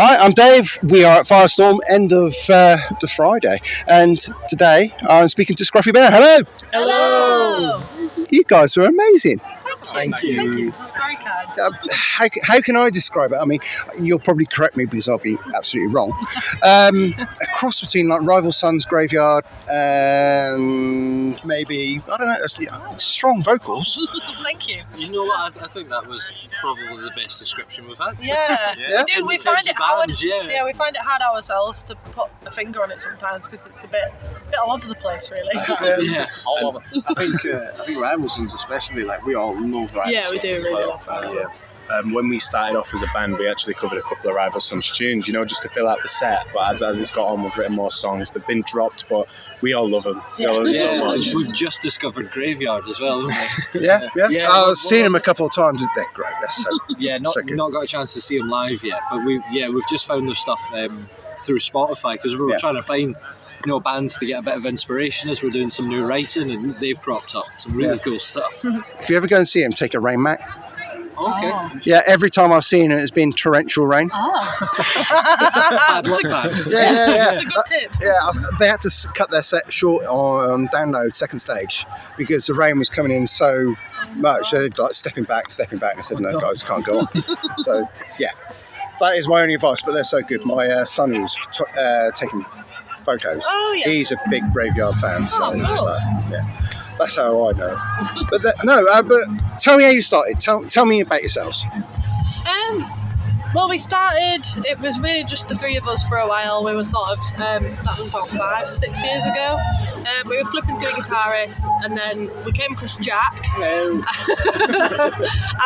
Hi, I'm Dave. We are at Firestorm, end of the Friday, and today I'm speaking to Scruffy Bear. Hello. Hello. You guys are amazing. Thank you. That's very kind. How can I describe it? I mean, you'll probably correct me because I'll be absolutely wrong. A cross between like Rival Sons Graveyard and maybe, I don't know, strong vocals. Thank you. You know what? I think that was probably the best description we've had. Yeah. Yeah. We do. We In find terms it of hard. bands, yeah. We find it hard ourselves to put a finger on it sometimes because it's a bit all over the place, really. Yeah. All of it. I think Rival Sons especially, like, we all love Rival Yeah, we Sons do as really well. love Rival Sons. When we started off as a band, we actually covered a couple of Rival Sons tunes, just to fill out the set. But as it's got on, we've written more songs. They've been dropped, but we all love them. We all love them so much. We've just discovered Graveyard as well, haven't we? Yeah. I've seen them a couple of times. They're great. They're so not so good. not got a chance to see them live yet, but we've just found their stuff through Spotify because we were trying to find bands to get a bit of inspiration as we're doing some new writing, and they've cropped up some really cool stuff. If you ever go and see them, take a rain mat. Okay. Oh. Yeah, every time I've seen it, it's been torrential rain. Bad luck, man. Yeah. It's a good tip. Yeah, they had to cut their set short on Download second stage because the rain was coming in so much. They're like stepping back. And I said, no, guys, can't go on. So, yeah, that is my only advice, but they're so good. My son who's taking photos, he's a big Graveyard fan. So, that's how I know. But but tell me how you started. Tell me about yourselves. Well, we started, it was really just the three of us for a while. We were sort of, that was about 5-6 years ago. We were flipping through guitarists, and then we came across Jack. Hello.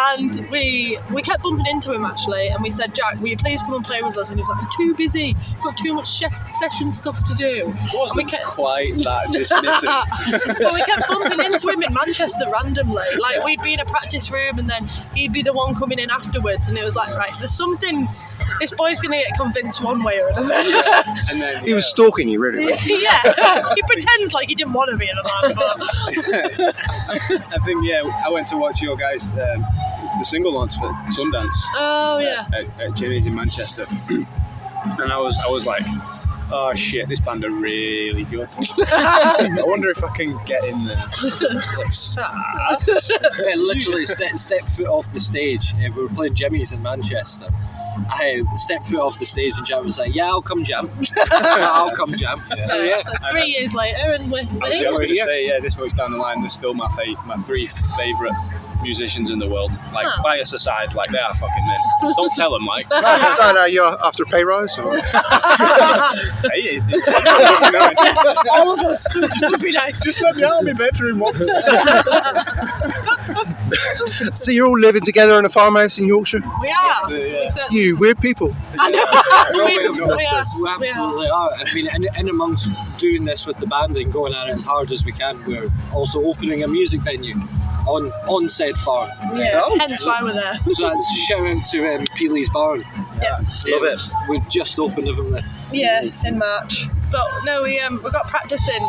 And we kept bumping into him actually, and we said, Jack, will you please come and play with us? And he was like, I'm too busy, got too much session stuff to do. Wasn't quite that dismissive. Well, we kept bumping into him in Manchester randomly. Like, we'd be in a practice room and then he'd be the one coming in afterwards, and it was like, right, there's something, this boy's going to get convinced one way or another. And then, He was stalking you, really. Right? Yeah, he pretends like he didn't want to be in a band, but... I think, I went to watch your guys, the single launch for Sundance. Oh, yeah. At Jimmy's in Manchester. And I was like, oh shit, this band are really good. I wonder if I can get in there. Like, sass. Literally step foot off the stage. We were playing Jimmy's in Manchester. I stepped foot off the stage and Jack was like, yeah, I'll come jam. I'll come jam. So 3 years later, and we're I was going to say, this much down the line, they're still my three favourite musicians in the world. Like, bias aside, like, they are fucking men. Don't tell them, Mike. No, you're after a pay rise? Or? Hey, all of us. Just would be nice. just let me out of my bedroom once. So you're all living together in a farmhouse in Yorkshire? We are. Yeah. You weird people. I know. We We absolutely are. I mean, in amongst doing this with the band and going at it as hard as we can, we're also opening a music venue on said farm. Yeah, hence why we're there. So that's a shout out to Peely's Barn. Yeah. Love it. We just opened it from there. Yeah, in March. But no, we got practicing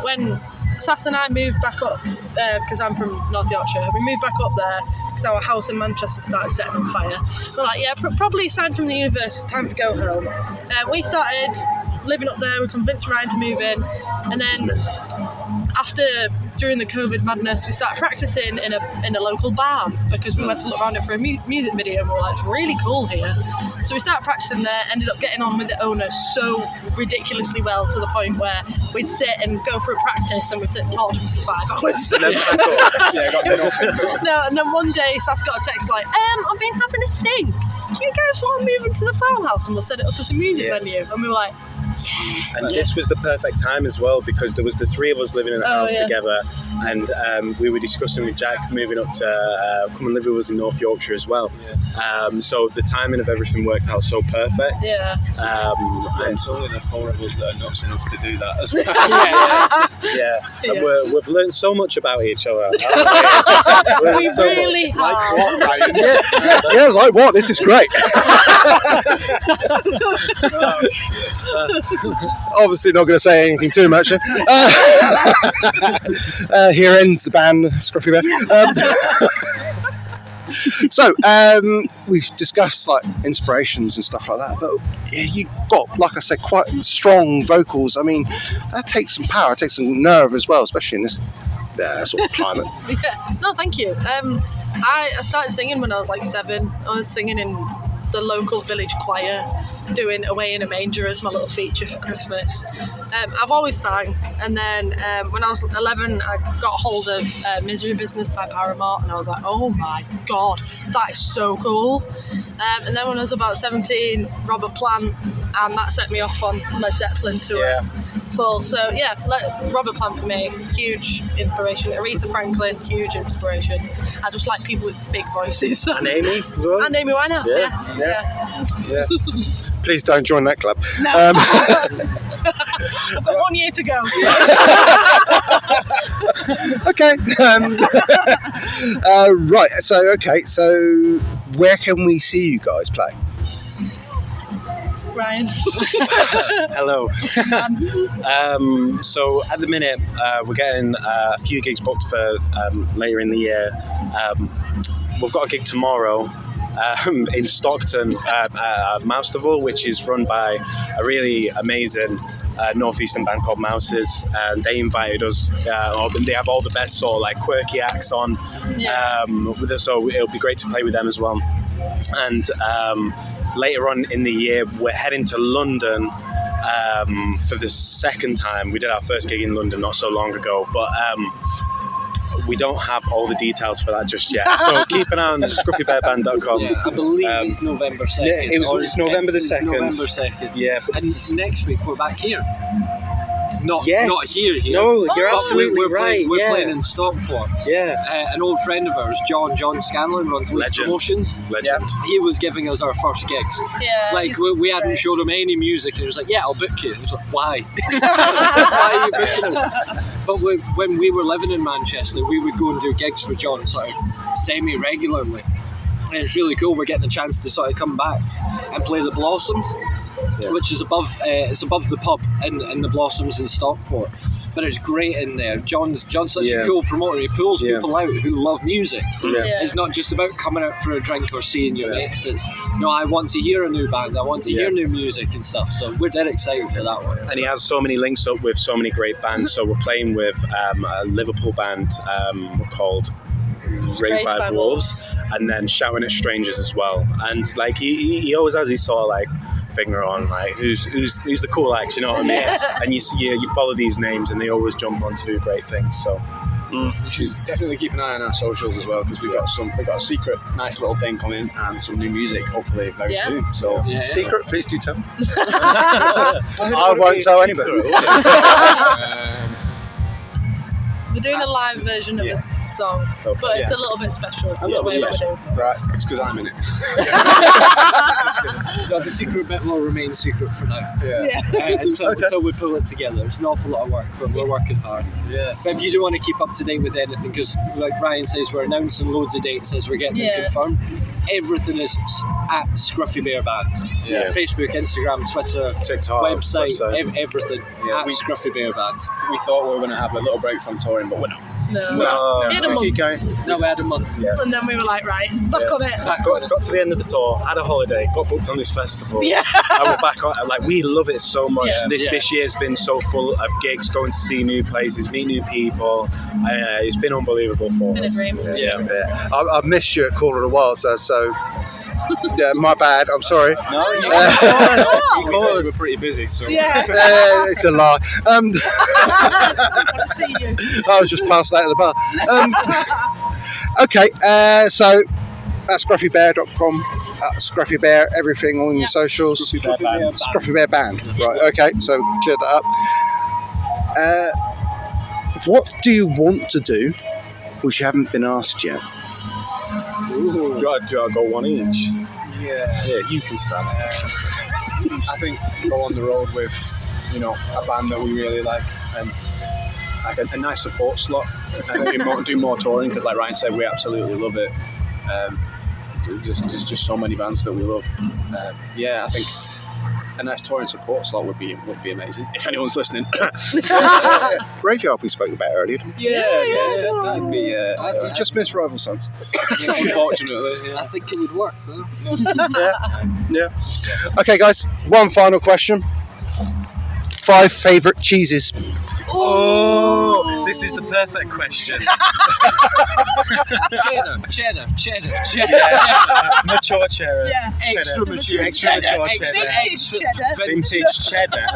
when Sass and I moved back up, because I'm from North Yorkshire. We moved back up there because our house in Manchester started setting on fire. We're like, probably signed from the university, time to go home. We started living up there, we convinced Ryan to move in, and then during the COVID madness, we started practicing in a local barn because we went to look around it for a music video, and we were like, it's really cool here. So we started practicing there, ended up getting on with the owner so ridiculously well to the point where we'd sit and go for a practice and we'd sit and talk to him for 5 hours. No, and then one day Sass got a text like, I've been having a think. Do you guys want to move into the farmhouse and we'll set it up as a music venue? And we were like, And this was the perfect time as well because there was the three of us living in the house together, and we were discussing with Jack moving up to come and live with us in North Yorkshire as well. So the timing of everything worked out so perfect. And it's only the four of us that are nuts enough to do that as well. And we've learned so much about each other. We really have. Like what, Ryan? Yeah, like what? This is great. Obviously not going to say anything too much. Here ends the band, Scruffy Bear. So we've discussed like inspirations and stuff like that, but you've got, like I said, quite strong vocals. I mean, that takes some power, it takes some nerve as well, especially in this sort of climate. Yeah. No, thank you. I started singing when I was like 7. I was singing in the local village choir, doing Away in a Manger as my little feature for Christmas. I've always sang, and then when I was 11 I got hold of Misery Business by Paramore, and I was like, oh my god, that is so cool. And then when I was about 17, Robert Plant, and that set me off on Led Zeppelin tour full. So yeah, Robert Plant for me, huge inspiration. Aretha Franklin, huge inspiration. I just like people with big voices. And Amy as well. And Amy Winehouse, Yeah. Please don't join that club. No. I've got 1 year to go. Okay. Right. So where can we see you guys play? Ryan. Hello. So at the minute, we're getting a few gigs booked for later in the year. We've got a gig tomorrow in Stockton, Mousterville, which is run by a really amazing northeastern band called Mouses, and they invited us. They have all the best sort of like quirky acts on, so it'll be great to play with them as well. And later on in the year, we're heading to London for the second time. We did our first gig in London not so long ago, but we don't have all the details for that just yet. So keep an eye on scruffybearband.com. Yeah, I believe it's November 2nd. Yeah, it's November the 2nd. November 2nd. Yeah. And next week we're back here. Not here. No, you're absolutely right. We're playing in Stockport. Yeah. An old friend of ours, John Scanlon, runs Leeds Promotions. Legend. He was giving us our first gigs. Yeah. Like we hadn't showed him any music, and he was like, "Yeah, I'll book you." And he was like, "Why? Why are you booking us?" But when we were living in Manchester, we would go and do gigs for John sort of semi-regularly, and it's really cool. We're getting a chance to sort of come back and play the Blossoms. Yeah. Which is above the pub in the Blossoms in Stockport, but it's great in there. John's such a cool promoter. He pulls people out who love music. It's not just about coming out for a drink or seeing your mates. It's no, I want to hear a new band, I want to hear new music and stuff. So we're dead excited for that one. And he has so many links up with so many great bands. So we're playing with a Liverpool band called Raised by Wolves, and then Shouting at Strangers as well. And like he always has his sort of like finger on like who's the cool acts, you know what I mean? And you follow these names and they always jump on to do great things. So you should definitely keep an eye on our socials as well, because we've got a secret nice little thing coming and some new music hopefully very soon. So secret, please do tell. I won't tell anybody. We're doing a live version of the song, but it's a little bit special. Right. It's because I'm in it. No, the secret bit will remain secret for now. Until we pull it together. It's an awful lot of work, but we're working hard. Yeah. But if you do want to keep up to date with anything, because like Ryan says, we're announcing loads of dates as we're getting them confirmed. Everything is at Scruffy Bear Band. Yeah. Facebook, Instagram, Twitter, TikTok, website. Everything at Scruffy Bear Band. We thought we were going to have a little break from touring, but we're not. No. We had a month. Keep going. No, we had a month. Yeah. And then we were like, right, back on it. Got to the end of the tour, had a holiday, got booked on this festival. Yeah. And we're back on. Like, we love it so much. Yeah. This year's been so full of gigs, going to see new places, meet new people. It's been unbelievable for us. Been a dream. Yeah. I missed you at Call of the Wild, so yeah, my bad. I'm sorry. No, you were pretty busy. So it's a lie. I want to see you. I was just passed out of the bar. Okay, so at scruffybear.com, Scruffy Bear, everything on your socials. Scruffy Bear Band. Right. Okay, so cleared that up. What do you want to do, which you haven't been asked yet? Ooh. Do I go one each? Yeah, you can start. I think go on the road with, a band that we really like, and like a nice support slot, and do more touring, because like Ryan said, we absolutely love it. There's just so many bands that we love. I think a nice touring support slot would be amazing. If anyone's listening. Graveyard we spoke about earlier. That'd be. You just missed Rival Sons. Unfortunately, I think it would work though. Yeah. Okay, guys. One final question. 5 favourite cheeses. Oh, this is the perfect question. Cheddar. Mature cheddar. Yeah. Extra mature Extra cheddar. mature cheddar. Vintage cheddar. Vintage cheddar.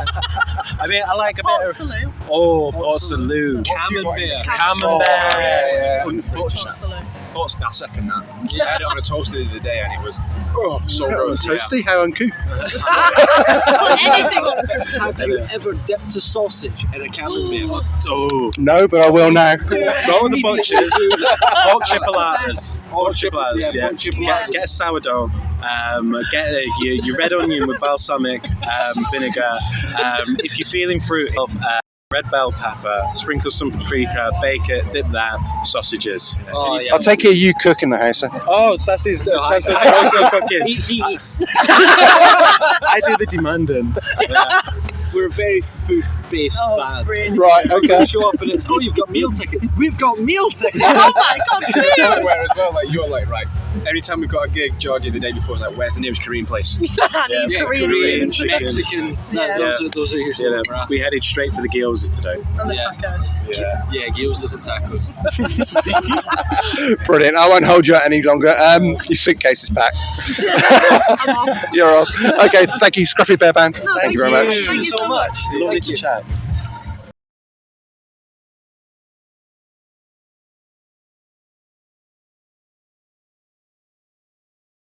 I mean, I like a Port bit of. Salut. Oh, Port Salut. Camembert. Camembert. Unfortunately. I second that. Yeah, I had it on a toaster the other day and it was so good. Toasty, how uncouth. Anything on Have you ever dipped a sausage in a camembert? Oh. No, but I will now. Go to the butchers. Pork chipolatas. Pork chipolatas, yeah. pork chipolatas. Get a sourdough. Get your red onion with balsamic vinegar. If you're feeling fruity, red bell pepper, sprinkle some paprika, bake it, dip that, sausages. Oh, yeah. I'll take it you cook in the house. Oh, Sassy's also cooking. He eats. I do the demanding. We're a very food-based band. Really? Right, okay. We show up and it's, you've got meal tickets. We've got meal tickets. Oh my God, Everywhere as well, like you're like, right, every time we've got a gig, Georgie the day before is like, where's the nearest Korean place? I need Korean chicken. Mexican. Yeah. Those are usually Yeah, where we're at. we headed straight for the gyozas today. and the Yeah. tacos. Yeah, gyozas and tacos. Brilliant. I won't hold you out any longer. Your suitcase is packed. I'm off. You're off. Okay, thank you, Scruffy Bear Band. Thank you very much. Thank you so much. Lovely to chat.